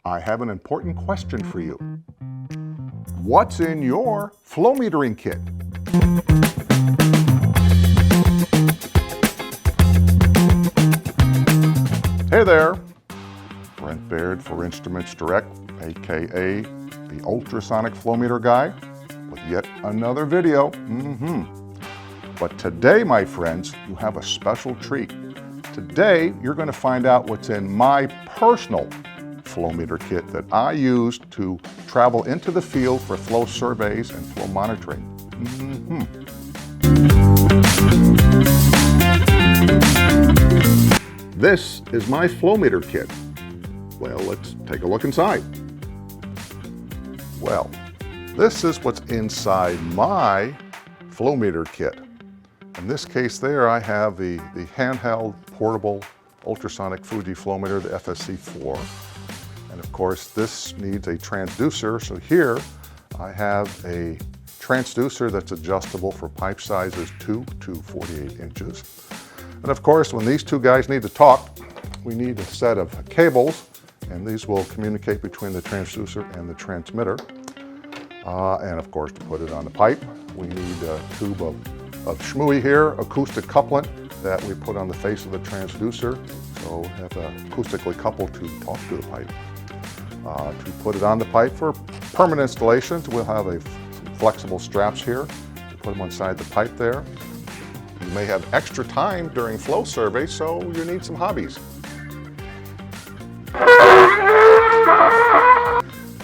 I have an important question for you. What's in your flow metering kit? Hey there, Brent Baird for Instruments Direct, aka the ultrasonic flow meter guy, with yet another video. But today, my friends, you have a special treat. Today, you're going to find out what's in my personal flow meter kit that I use to travel into the field for flow surveys and flow monitoring. This is my flow meter kit. Well, let's take a look inside. Well, this is what's inside my flow meter kit. In this case there, I have the handheld portable ultrasonic Fuji flow meter, the FSC4. And of course, this needs a transducer. So here I have a transducer that's adjustable for pipe sizes 2 to 48 inches. And of course, when these two guys need to talk, we need a set of cables, and these will communicate between the transducer and the transmitter. And of course, to put it on the pipe, we need a tube of schmooey here, acoustic couplant that we put on the face of the transducer. So we have acoustically coupled to talk to the pipe. To put it on the pipe for permanent installations, we'll have some flexible straps here. You put them inside the pipe there. You may have extra time during flow surveys, so you need some hobbies.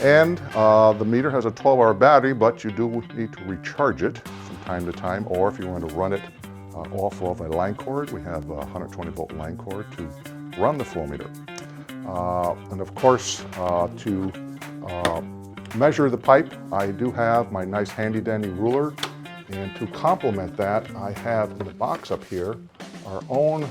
And the meter has a 12-hour battery, but you do need to recharge it from time to time, or if you want to run it off of a line cord, we have a 120-volt line cord to run the flow meter. And of course, to measure the pipe, I do have my nice handy-dandy ruler. And to complement that, I have in the box up here our own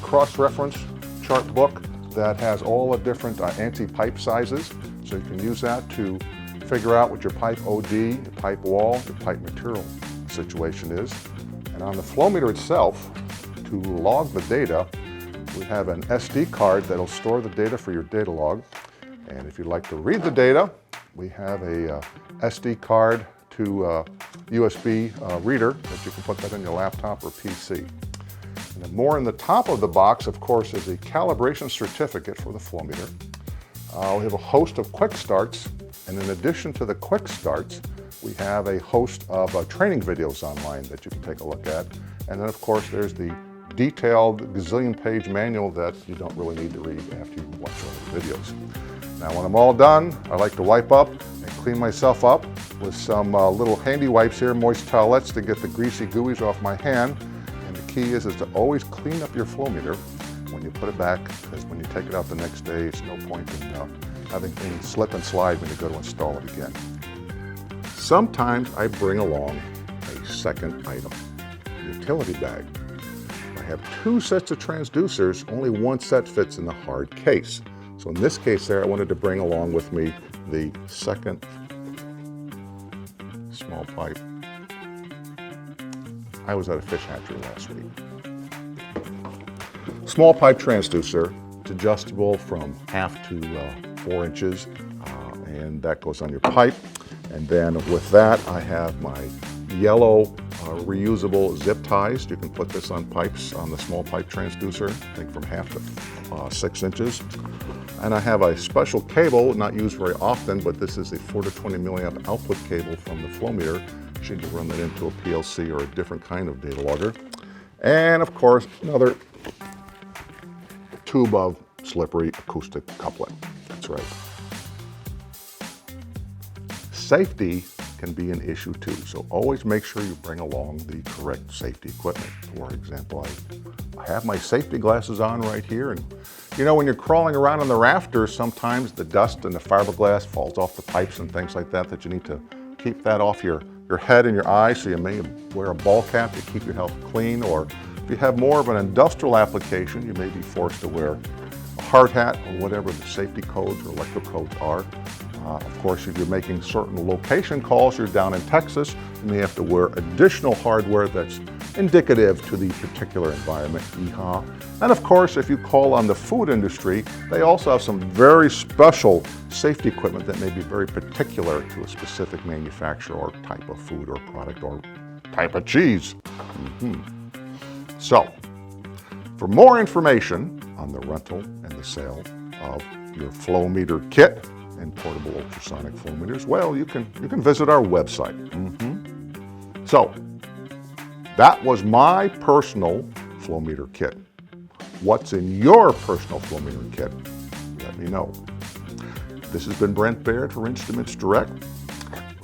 cross-reference chart book that has all the different anti-pipe sizes. So you can use that to figure out what your pipe OD, your pipe wall, your pipe material situation is. And on the flow meter itself, to log the data, we have an SD card that'll store the data for your data log. And if you'd like to read the data, we have a SD card to USB reader that you can put that in your laptop or PC. And then more in the top of the box, of course, is a calibration certificate for the flow meter. We have a host of quick starts, and in addition to the quick starts, we have a host of training videos online that you can take a look at. And then of course there's the detailed gazillion-page manual that you don't really need to read after you watch all the videos. Now when I'm all done, I like to wipe up and clean myself up with some little handy wipes here, moist towelettes to get the greasy gooeys off my hand. And the key is to always clean up your flow meter when you put it back, because when you take it out the next day, it's no point in having things slip and slide when you go to install it again. Sometimes I bring along a second item, a utility bag. I have two sets of transducers, only one set fits in the hard case. So in this case there, I wanted to bring along with me the second small pipe. I was at a fish hatchery last week. Small pipe transducer. It's adjustable from 1/2 to 4 inches, and that goes on your pipe. And then with that, I have my yellow reusable zip ties. You can put this on pipes on the small pipe transducer, I think from 1/2 to 6 inches. And I have a special cable, not used very often, but this is a 4 to 20 milliamp output cable from the flow meter, should you run that into a PLC or a different kind of data logger. And of course, another tube of slippery acoustic couplet. That's right. Safety can be an issue too, so always make sure you bring along the correct safety equipment. For example, I have my safety glasses on right here, and you know, when you're crawling around on the rafters, sometimes the dust and the fiberglass falls off the pipes and things like that, you need to keep that off your head and your eyes, so you may wear a ball cap to keep your health clean, or if you have more of an industrial application, you may be forced to wear a hard hat or whatever the safety codes or electrical codes are. Of course, if you're making certain location calls, you're down in Texas, you may have to wear additional hardware that's indicative to the particular environment. Yeehaw. And of course, if you call on the food industry, they also have some very special safety equipment that may be very particular to a specific manufacturer or type of food or product or type of cheese. So, for more information on the rental and the sale of your flow meter kit and portable ultrasonic flow meters, well, you can visit our website. So, that was my personal flow meter kit. What's in your personal flow meter kit? Let me know. This has been Brent Baird for Instruments Direct.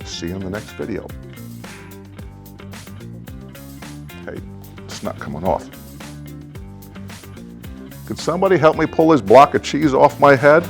See you in the next video. Hey, it's not coming off. Could somebody help me pull this block of cheese off my head?